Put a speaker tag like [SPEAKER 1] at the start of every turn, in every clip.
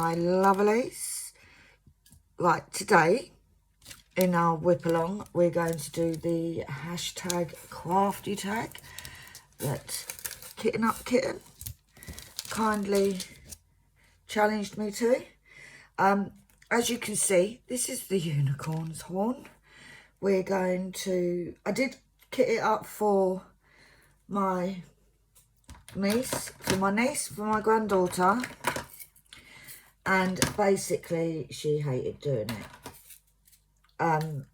[SPEAKER 1] my lovelies. Right, today in our whip along we're going to do the hashtag crafty tag that Kitten Up Kitten kindly challenged me to. As you can see, this is the unicorn's horn. We're going to, I did kit it up for my niece, for my granddaughter, and basically she hated doing it.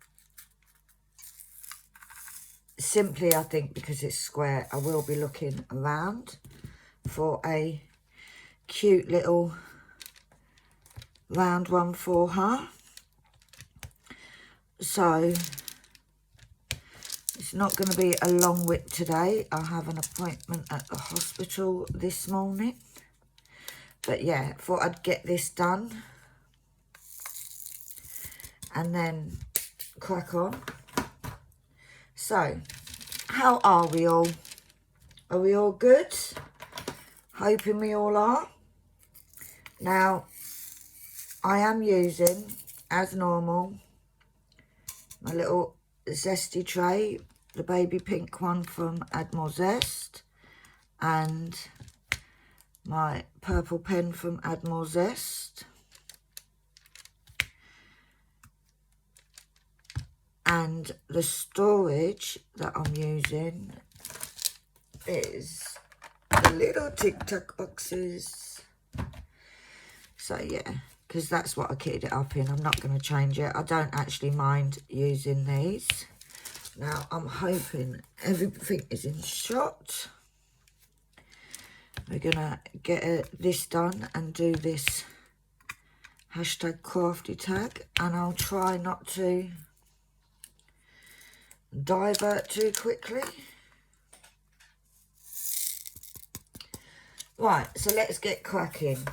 [SPEAKER 1] Simply, I think because it's square, I will be looking around for a cute little round one for her. So it's not going to be a long whip today. I have an appointment at the hospital this morning. But yeah, thought I'd get this done and then crack on. So, how are we all? Are we all good? Hoping we all are. Now, I am using, as normal, my little zesty tray, the baby pink one from Admiral Zest, and my purple pen from Admiral Zest, and the storage that I'm using is the little Tic Tac boxes. So yeah, because that's what I kitted it up in. I'm not going to change it. I don't actually mind using these. Now I'm hoping everything is in shot. We're going to get this done and do this hashtag crafty tag. And I'll try not to divert too quickly. Right, so let's get cracking.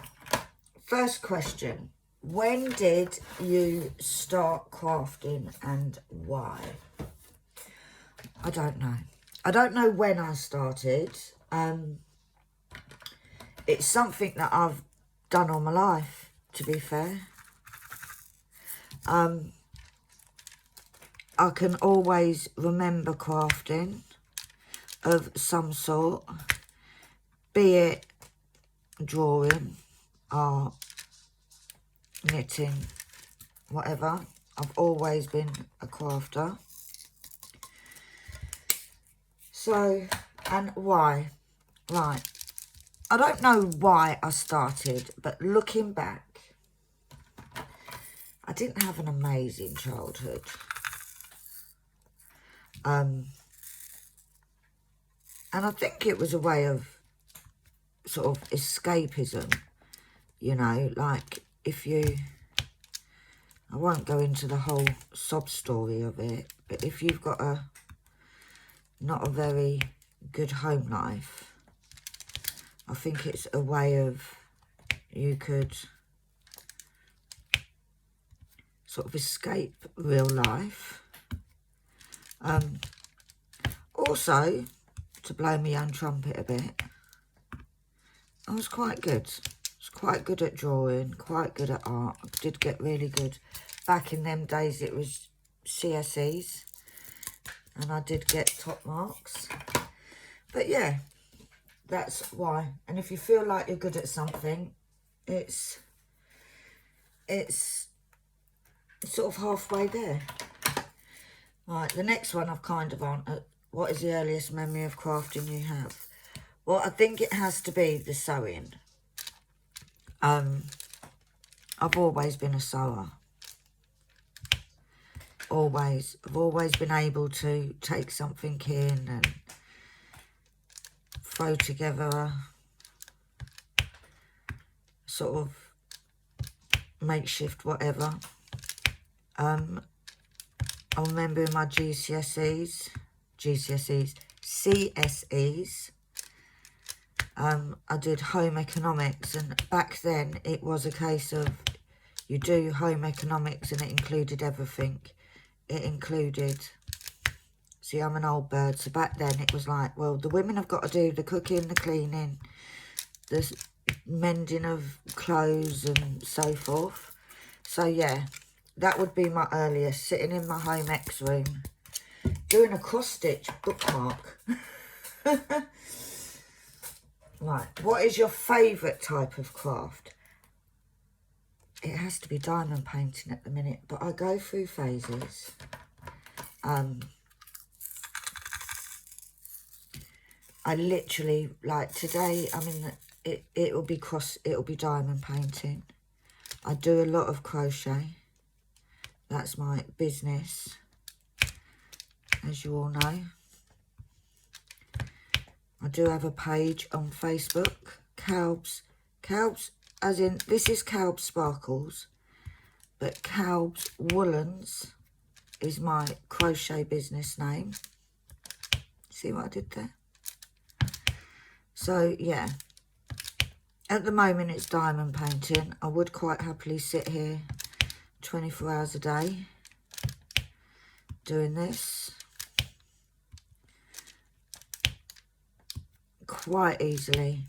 [SPEAKER 1] First question. When did you start crafting and why? I don't know. I don't know when I started. It's something that I've done all my life, to be fair. I can always remember crafting of some sort, be it drawing, art, knitting, whatever. I've always been a crafter. So, and why? Right. I don't know why I started, but looking back, I didn't have an amazing childhood. And I think it was a way of sort of escapism, you know, like if you, I won't go into the whole sob story of it, but if you've got not a very good home life, I think it's a way of, you could sort of escape real life. Also, to blow my own trumpet a bit, I was quite good. I was quite good at drawing, quite good at art. I did get really good. Back in them days, it was CSEs, and I did get top marks. But yeah, that's why. And if you feel like you're good at something, it's sort of halfway there. Right, the next one I've kind of on. What is the earliest memory of crafting you have? Well, I think it has to be the sewing. I've always been a sewer. Always. I've always been able to take something in and throw together sort of makeshift whatever. I remember in my CSEs, I did home economics, and back then it was a case of you do home economics and it included everything. It included, see, I'm an old bird, so back then it was like, well, the women have got to do the cooking, the cleaning, the mending of clothes and so forth. So yeah, that would be my earliest, sitting in my home ex room doing a cross stitch bookmark. Right, what is your favourite type of craft? It has to be diamond painting at the minute, but I go through phases. I literally, like today, I mean, it'll be diamond painting. I do a lot of crochet. That's my business, as you all know. I do have a page on Facebook, Calbs, as in, this is Calbs Sparkles, but Calbs Woolens is my crochet business name. See what I did there? So, yeah. At the moment, it's diamond painting. I would quite happily sit here 24 hours a day doing this. Quite easily.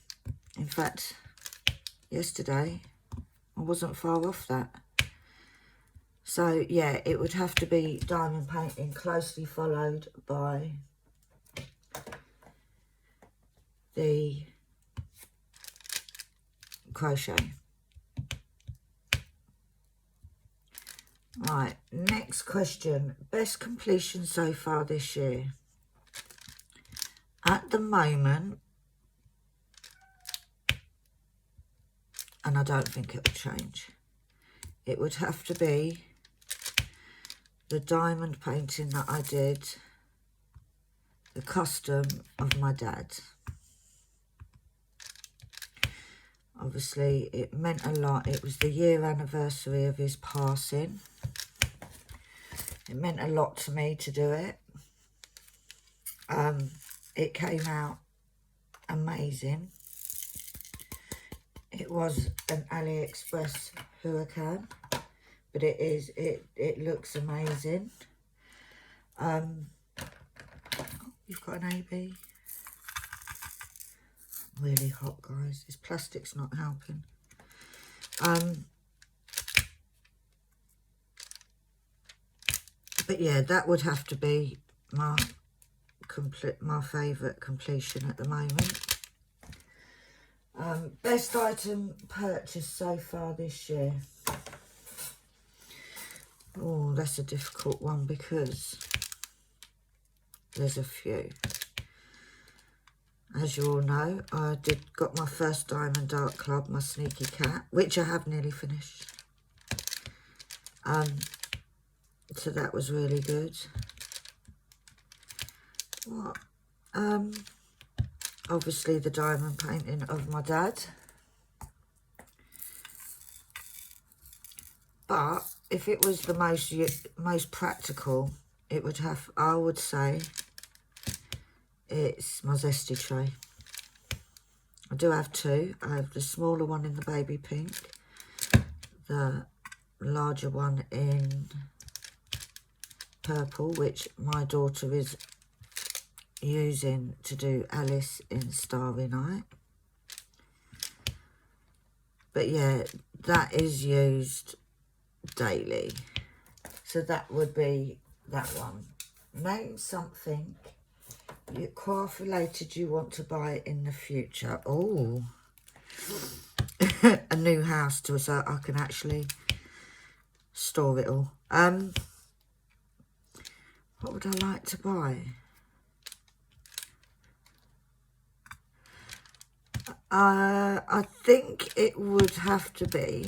[SPEAKER 1] In fact, yesterday, I wasn't far off that. So, yeah, it would have to be diamond painting, closely followed by the crochet. Right, next question. Best completion so far this year? At the moment, and I don't think it will change, it would have to be the diamond painting that I did, the custom of my dad. Obviously, it meant a lot. It was the year anniversary of his passing. It meant a lot to me to do it. It came out amazing. It was an AliExpress hurricane, but it looks amazing. You've got an AB. Really hot, guys. This plastic's not helping. But yeah, that would have to be my favourite completion at the moment. Best item purchased so far this year. Oh, that's a difficult one because there's a few. As you all know, I got my first Diamond Art Club, my Sneaky Cat, which I have nearly finished. So that was really good. What? Obviously the diamond painting of my dad. But if it was the most practical, it would have, I would say, it's my zesty tray. I do have two. I have the smaller one in the baby pink, the larger one in purple, which my daughter is using to do Alice in Starry Night. But yeah, that is used daily. So that would be that one. Name something craft related you want to buy in the future. Oh, a new house so I can actually store it all. What would I like to buy? I think it would have to be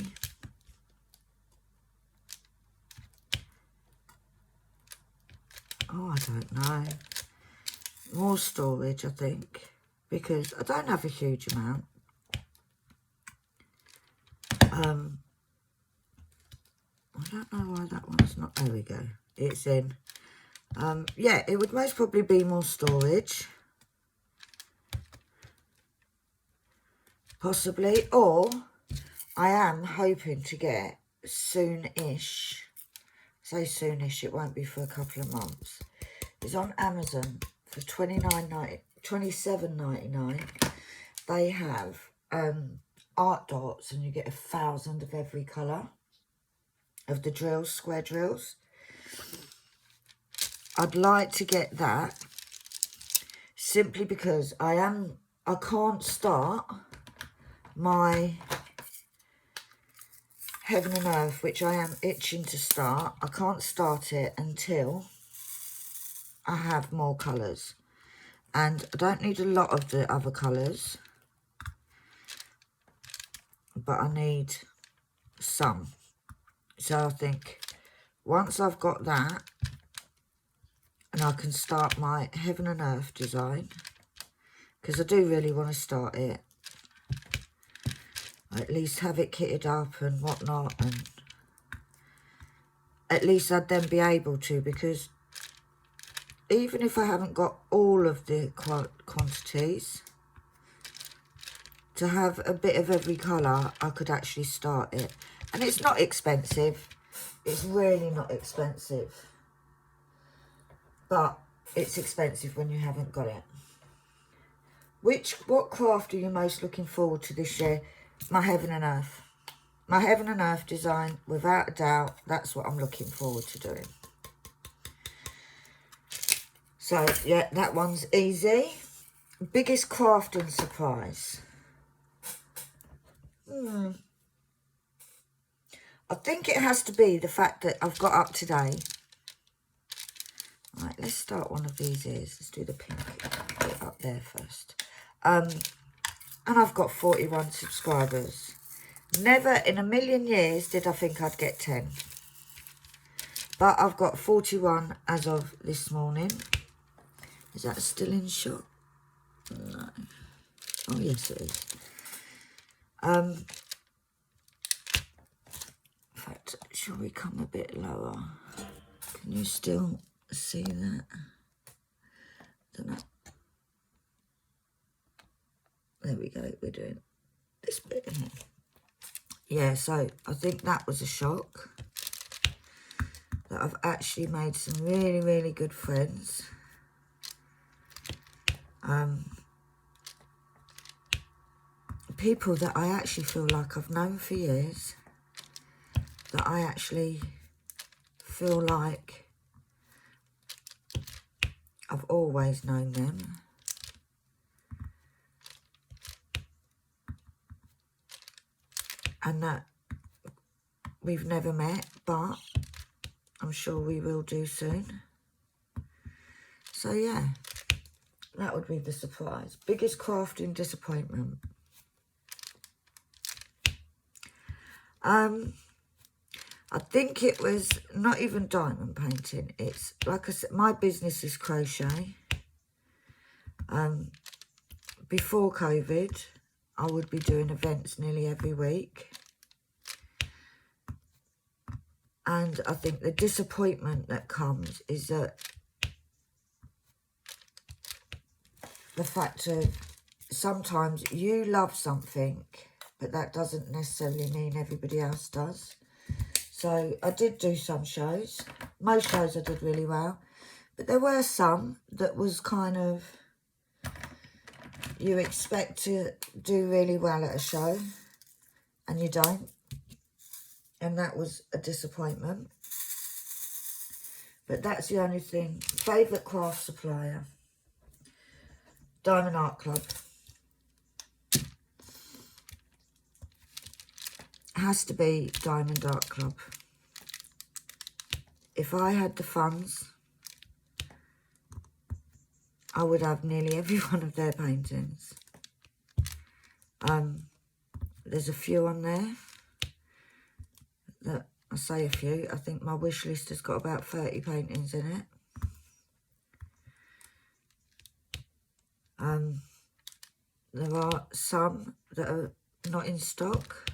[SPEAKER 1] I don't know. More storage, I think, because I don't have a huge amount. I don't know why that one's not. There we go. It's in. Yeah, it would most probably be more storage. Possibly. Or I am hoping to get soon-ish. Say soonish, it won't be for a couple of months. It's on Amazon for $27.99. They have art dots and you get 1,000 of every colour of the drills, square drills. I'd like to get that simply because I can't start my Heaven and Earth, which I am itching to start. I can't start it until I have more colours. And I don't need a lot of the other colours, but I need some. So I think once I've got that, and I can start my Heaven and Earth design, because I do really want to start it. At least have it kitted up and whatnot, and at least I'd then be able to, because even if I haven't got all of the quantities, to have a bit of every colour, I could actually start it. And it's not expensive. It's really not expensive. But it's expensive when you haven't got it. What craft are you most looking forward to this year? My Heaven and Earth. My Heaven and Earth design, without a doubt, that's what I'm looking forward to doing. So, yeah, that one's easy. Biggest crafting surprise. I think it has to be the fact that I've got up today. Right, let's start one of these ears. Let's do the pink. Put it up there first. And I've got 41 subscribers. Never in a million years did I think I'd get 10. But I've got 41 as of this morning. Is that still in shot? No. Oh, yes, it is. In fact, shall we come a bit lower? Can you still see that? Don't know. There we go. We're doing this bit here. Yeah, so I think that was a shock. That I've actually made some really, really good friends. People that I actually feel like I've known for years. That I actually feel like I've always known them. And that we've never met, but I'm sure we will do soon. So yeah, that would be the surprise. Biggest crafting disappointment. I think it was not even diamond painting. It's, like I said, my business is crochet. Before COVID, I would be doing events nearly every week. And I think the disappointment that comes is that the fact of sometimes you love something, but that doesn't necessarily mean everybody else does. So I did do some shows. Most shows I did really well. But there were some that was kind of, you expect to do really well at a show and you don't. And that was a disappointment. But that's the only thing. Favourite craft supplier. Diamond Art Club. Has to be Diamond Art Club. If I had the funds, I would have nearly every one of their paintings. There's a few on there. That I say a few. I think my wish list has got about 30 paintings in it. There are some that are not in stock.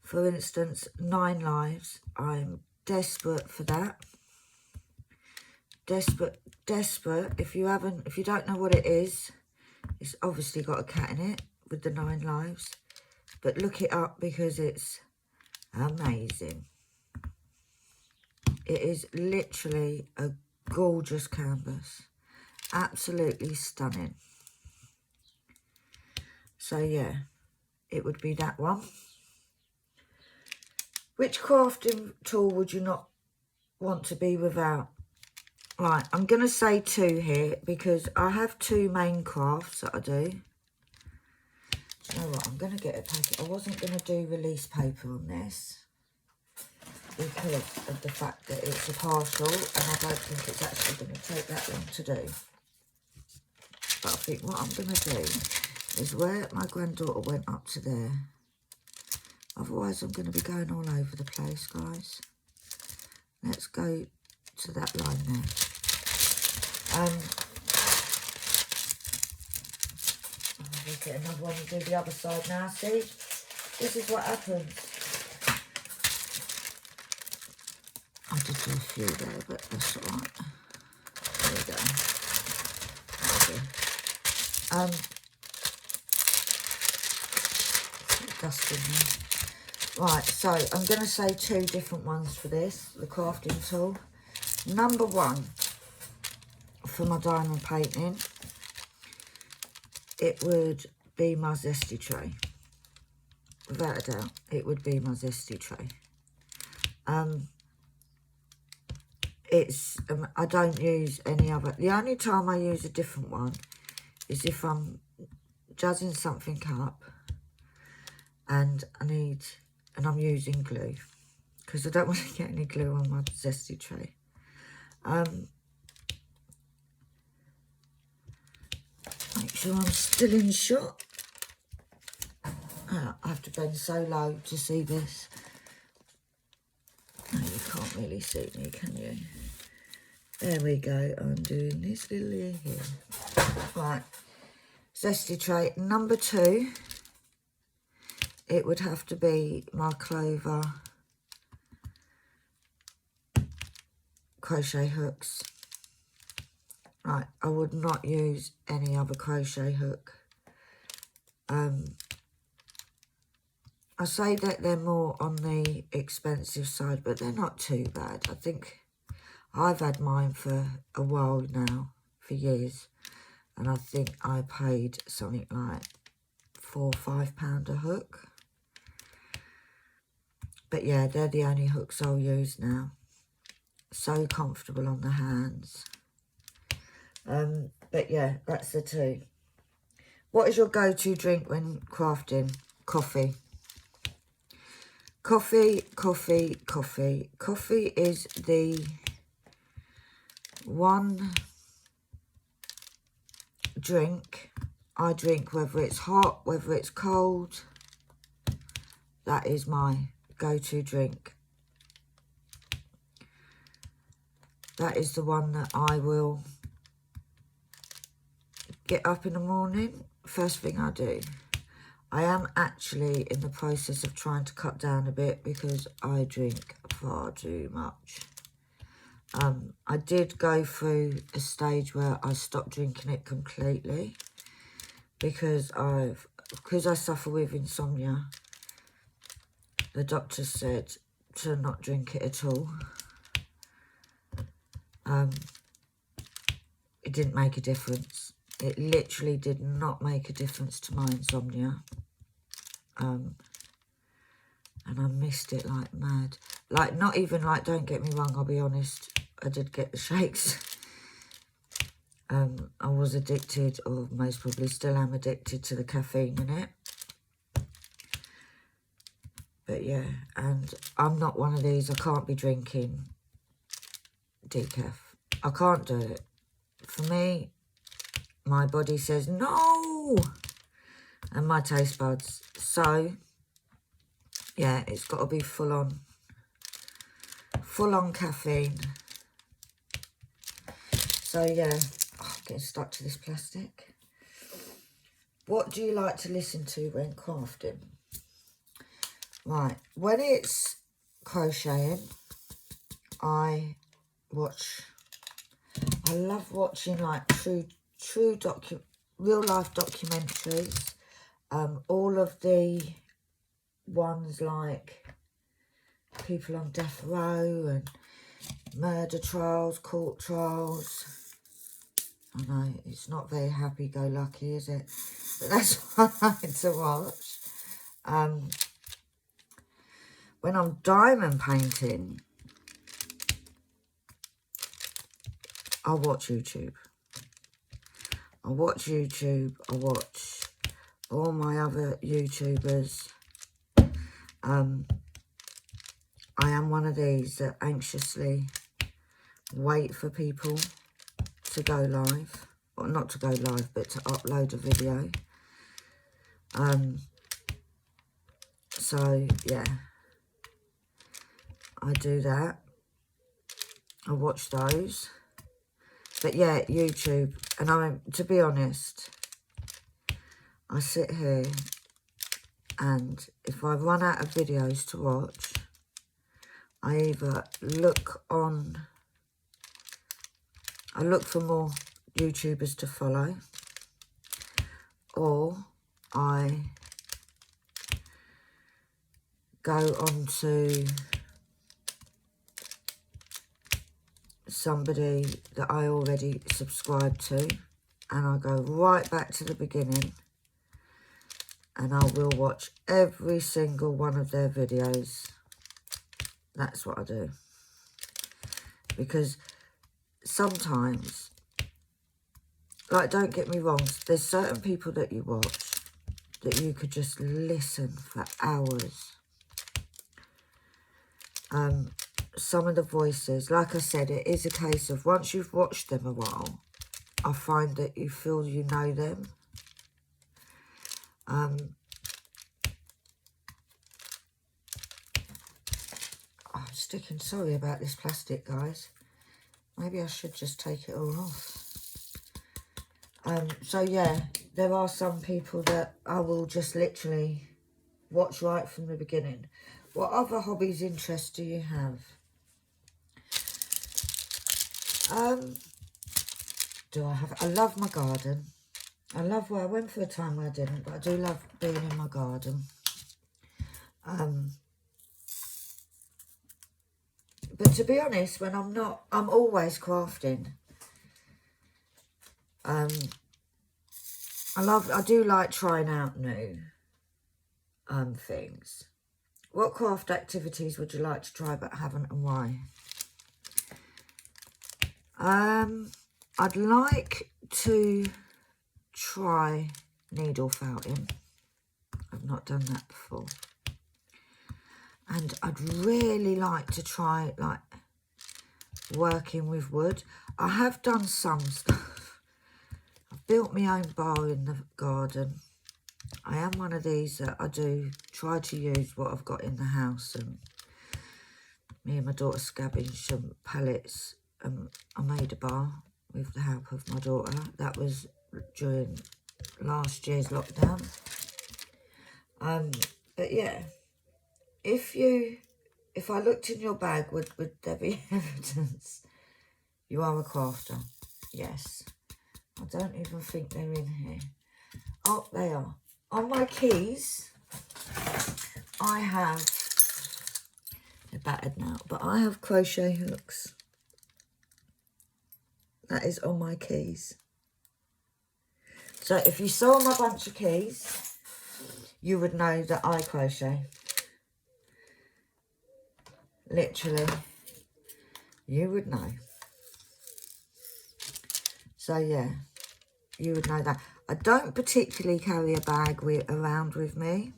[SPEAKER 1] For instance, 9 Lives. I'm desperate for that. Desperate. If you don't know what it is, it's obviously got a cat in it with the 9 lives. But look it up because it's amazing. It is literally a gorgeous canvas. Absolutely stunning. So yeah, it would be that one. Which crafting tool would you not want to be without? Right, I'm going to say 2 here because I have 2 main crafts that I do. Do you know what? I'm going to get a packet. I wasn't going to do release paper on this because of the fact that it's a partial and I don't think it's actually going to take that long to do. But I think what I'm going to do is where my granddaughter went up to there. Otherwise, I'm going to be going all over the place, guys. Let's go to that line there. We'll get another one and do the other side now. See, this is what happens. I did do a few there, but that's all right. There we go. Dust in there. Right, so I'm going to say 2 different ones for this, the crafting tool. Number 1 for my diamond painting, it would be my zesty tray. Without a doubt, it would be my zesty tray. I don't use any other. The only time I use a different one is if I'm jazzing something up and I'm using glue, because I don't want to get any glue on my zesty tray. Make sure I'm still in shot. I have to bend so low to see this. No, you can't really see me, can you? There we go. I'm doing this little ear here. Right. Zesty tray. Number 2, it would have to be my Clover crochet hooks. Right, I would not use any other crochet hook. I say that they're more on the expensive side, but they're not too bad. I think I've had mine for a while now, for years, and I think I paid something like £4 or £5 a hook. But yeah, they're the only hooks I'll use now. So comfortable on the hands. But yeah, that's the 2. What is your go-to drink when crafting? Coffee. Coffee, coffee, coffee. Coffee is the one drink I drink, whether it's hot, whether it's cold. That is my go-to drink. That is the one that I will get up in the morning, first thing I do. I am actually in the process of trying to cut down a bit because I drink far too much. I did go through a stage where I stopped drinking it completely because I suffer with insomnia. The doctor said to not drink it at all. It didn't make a difference. It literally did not make a difference to my insomnia. And I missed it like mad. Like, not even like, don't get me wrong, I'll be honest, I did get the shakes. I was addicted, or most probably still am addicted to the caffeine in it. But yeah, and I'm not one of these, I can't be drinking decaf. I can't do it. For me, my body says no, and my taste buds. So yeah, it's got to be full on caffeine. So yeah, I'm getting stuck to this plastic. What do you like to listen to when crafting? Right, when it's crocheting, I love watching like true real life documentaries. All of the ones like people on death row and murder trials, court trials. I know it's not very happy-go-lucky, is it? But that's what I like to watch. When I'm diamond painting, I watch YouTube. I watch YouTube. I watch all my other YouTubers. I am one of these that anxiously wait for people to go live. Well, not to go live, but to upload a video. So, yeah. I do that. I watch those. But, yeah, YouTube. And to be honest, I sit here and if I run out of videos to watch, I either look for more YouTubers to follow, or I go on to somebody that I already subscribe to, and I go right back to the beginning, and I will watch every single one of their videos. That's what I do. Because sometimes, like, don't get me wrong, there's certain people that you watch that you could just listen for hours. Some of the voices, like I said, it is a case of once you've watched them a while, I find that you feel you know them. I'm sticking, sorry about this plastic, guys. Maybe I should just take it all off. So yeah, there are some people that I will just literally watch right from the beginning. What other hobbies, interests do you have? Do I have? I love my garden. I went for a time where I didn't, but I do love being in my garden. But to be honest, when I'm not, I'm always crafting. I do like trying out new things. What craft activities would you like to try but haven't, and why? I'd like to try needle felting. I've not done that before. And I'd really like to try, like, working with wood. I have done some stuff. I've built my own bar in the garden. I am one of these that I do try to use what I've got in the house. And me and my daughter scavenged some pallets. I made a bar with the help of my daughter. That was during last year's lockdown. But yeah, if I looked in your bag, would there be evidence you are a crafter? Yes. I don't even think they're in here. Oh, they are. On my keys, I have, they're battered now, but I have crochet hooks. That is on my keys. So if you saw my bunch of keys, you would know that I crochet. Literally, you would know. So yeah, you would know that. I don't particularly carry a bag around with me,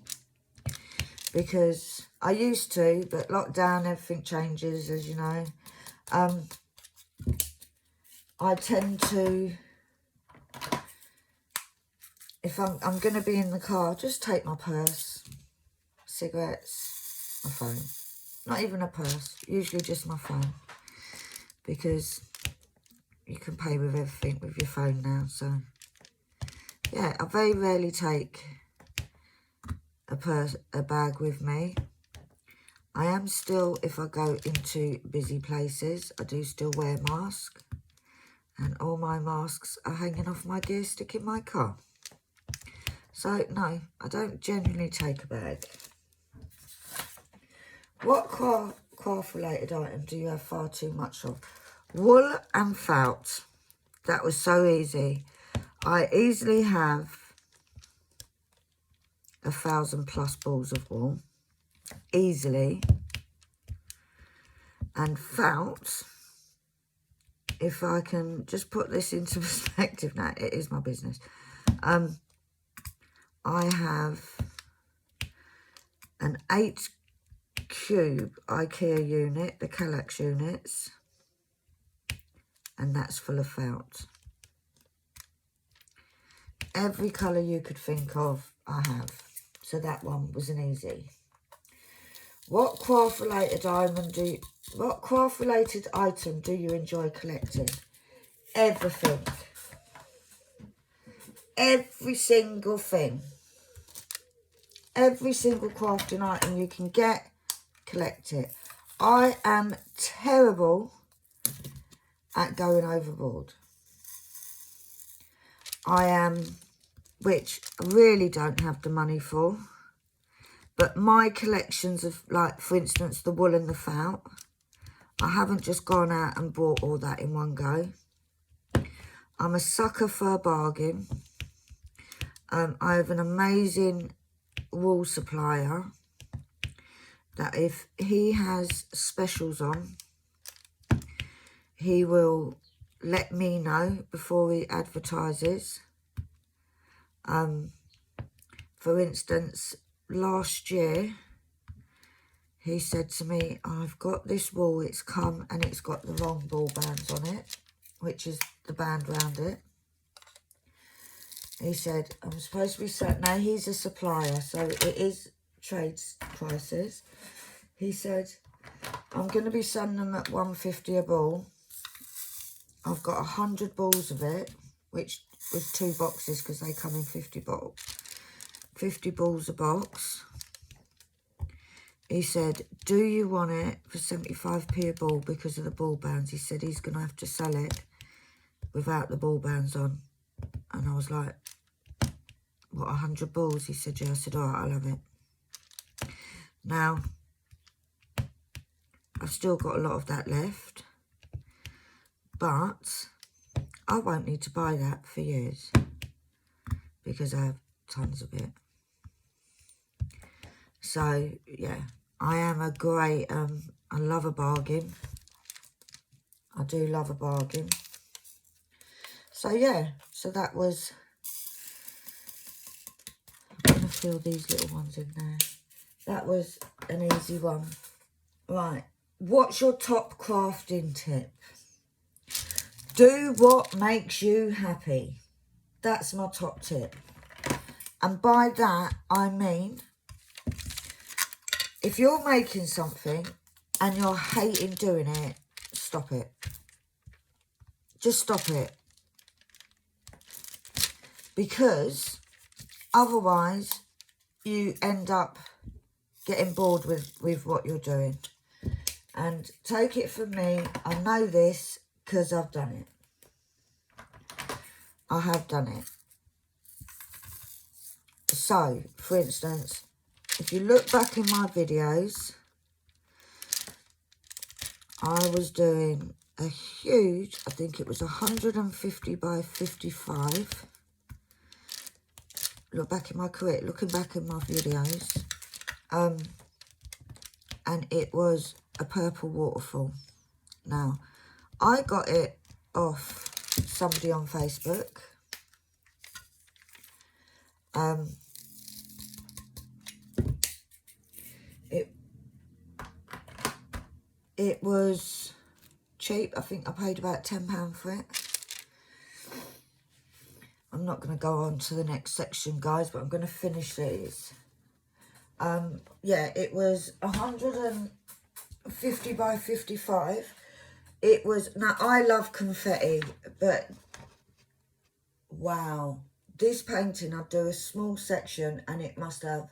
[SPEAKER 1] because I used to, but lockdown, everything changes, as you know. I tend to, if I'm going to be in the car, just take my purse, cigarettes, my phone. Not even a purse, usually just my phone, because you can pay with everything with your phone now. So yeah, I very rarely take a bag with me. I am still, if I go into busy places, I do still wear a mask, and all my masks are hanging off my gear stick in my car. So no, I don't generally take a bag. What craft related item do you have far too much of? Wool and felt. That was so easy. I easily have 1,000+ balls of wool easily. And felt, if I can just put this into perspective now, it is my business. I have an 8-cube IKEA unit, the Kallax units, and that's full of felt. Every colour you could think of, I have. So that one was an easy. What craft-related item do you enjoy collecting? Everything. Every single thing. Every single crafting item you can get, collect it. I am terrible at going overboard. I am, which I really don't have the money for. But my collections of, like, for instance, the wool and the felt, I haven't just gone out and bought all that in one go. I'm a sucker for a bargain. I have an amazing wool supplier that if he has specials on, he will let me know before he advertises. For instance, last year, he said to me, I've got this wool, it's come and it's got the wrong ball bands on it, which is the band round it. He said, I'm supposed to be certain. Now, he's a supplier, so it is trade prices. He said, I'm going to be sending them at £150 a ball. I've got 100 balls of it, which was 2 boxes because they come in 50 balls a box. He said, do you want it for 75p a ball because of the ball bands? He said he's going to have to sell it without the ball bands on. And I was like, what, 100 balls? He said, yeah. I said, all right, I'll have it. Now, I've still got a lot of that left. But I won't need to buy that for years because I have tons of it. So, yeah, I am a great, I love a bargain. I do love a bargain. So, yeah, so that was, I'm going to fill these little ones in there. That was an easy one. Right, what's your top crafting tip? Do what makes you happy. That's my top tip. And by that, I mean, if you're making something and you're hating doing it, stop it. Just stop it. Because otherwise, you end up getting bored with what you're doing. And take it from me, I know this because I've done it. I have done it. So, for instance, if you look back in my videos, I was doing a huge, I think it was 150 by 55. Look back in my career, looking back in my videos. And it was a purple waterfall. Now, I got it off somebody on Facebook. It was cheap. I think I paid about £10 for it. I'm not going to go on to the next section, guys, but I'm going to finish these. Yeah, it was 150 by 55. It was, now I love confetti, but wow. This painting, I'd do a small section and it must have,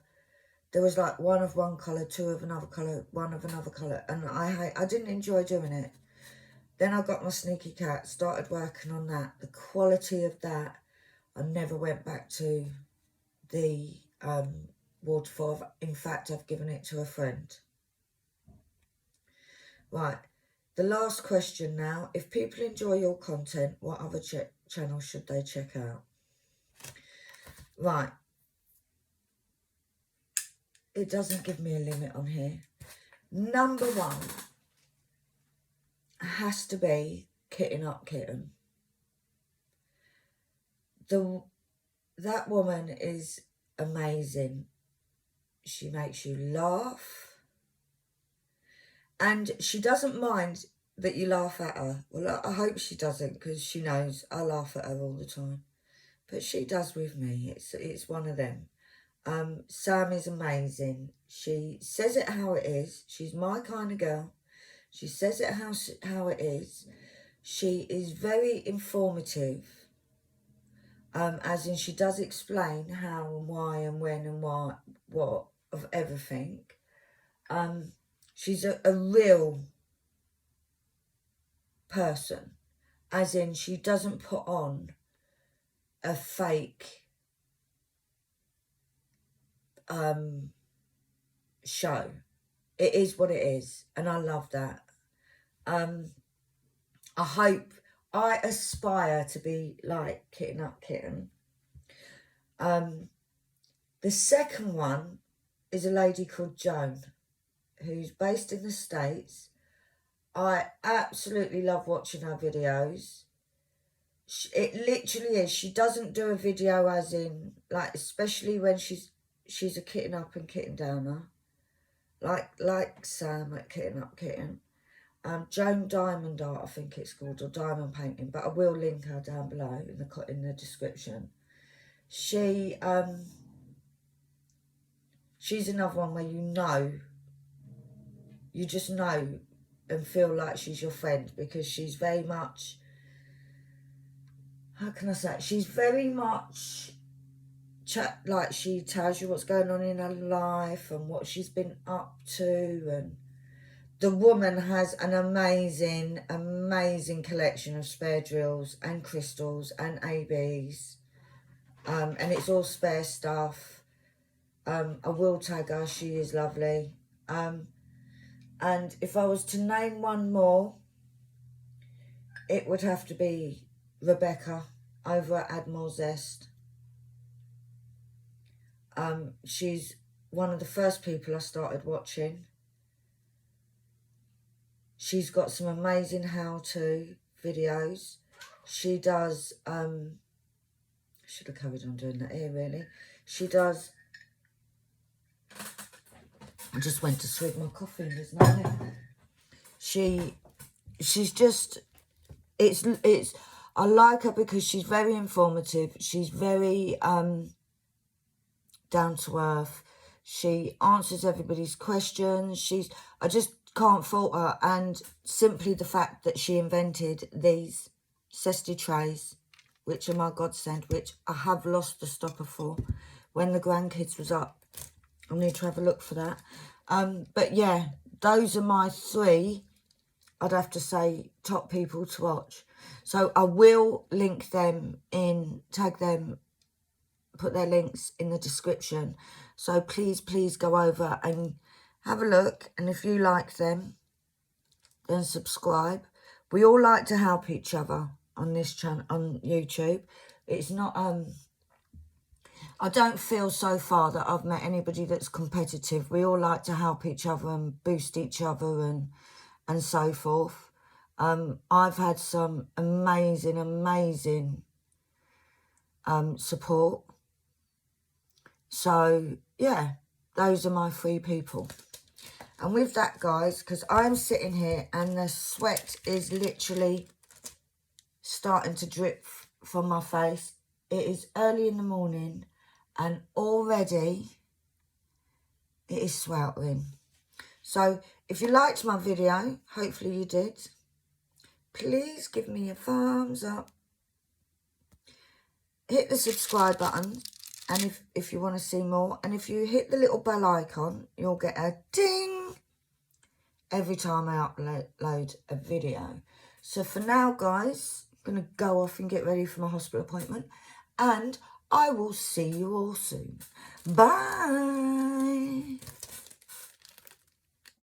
[SPEAKER 1] there was like one of one colour, two of another colour, one of another colour. And I didn't enjoy doing it. Then I got my sneaky cat, started working on that. The quality of that, I never went back to the waterfall. In fact, I've given it to a friend. Right, the last question now. If people enjoy your content, what other channels should they check out? Right. it doesn't give me a limit on here. Number one has to be Kitten Up Kitten. That woman is amazing. She makes you laugh. And she doesn't mind that you laugh at her. Well, I hope she doesn't, because she knows I laugh at her all the time. But she does with me. It's one of them. Sam is amazing. She says it how it is. She's my kind of girl. She says it how it is. She is very informative. As in, she does explain how and why and when and what of everything. She's a real person. As in, she doesn't put on a fake show. It is what it is, and I love that. I aspire to be like Kitten Up Kitten. The second one is a lady called Joan, who's based in the States. I absolutely love watching her videos. It literally is. She doesn't do a video as in, like, especially when she's a kitten up and kitten downer, like Sam at Kitten Up Kitten. Joan Diamond Art, I think it's called, or Diamond Painting, but I will link her down below in the description. She's another one where you just know and feel like she's your friend, because she's very much, how can I say it? She's very much like, she tells you what's going on in her life and what she's been up to, and the woman has an amazing, amazing collection of spare drills and crystals and ABs. And it's all spare stuff. I will tag her, she is lovely. And if I was to name one more, it would have to be Rebecca over at Admiral Zest. She's one of the first people I started watching. She's got some amazing how-to videos. She does, I should have carried on doing that here, really. She does, I just went to swig my coffee and there's no there. She's just, I like her because she's very informative. She's very down to earth. She answers everybody's questions. I just can't fault her. And simply the fact that she invented these cesty trays, which are my godsend, which I have lost the stopper for when the grandkids was up. I need to have a look for that. But yeah, those are my three, I'd have to say, top people to watch. So I will link them in, tag them, put their links in the description. So please go over and have a look. And if you like them, then subscribe. We all like to help each other on this channel, on YouTube. It's not, I don't feel so far that I've met anybody that's competitive. We all like to help each other and boost each other and so forth. I've had some amazing support. So, yeah, those are my three people. And with that, guys, because I'm sitting here and the sweat is literally starting to drip from my face. It is early in the morning and already it is sweltering. So, if you liked my video, hopefully you did, please give me a thumbs up. Hit the subscribe button. And if you want to see more, and if you hit the little bell icon, you'll get a ding every time I upload a video. So for now, guys, I'm going to go off and get ready for my hospital appointment. And I will see you all soon. Bye.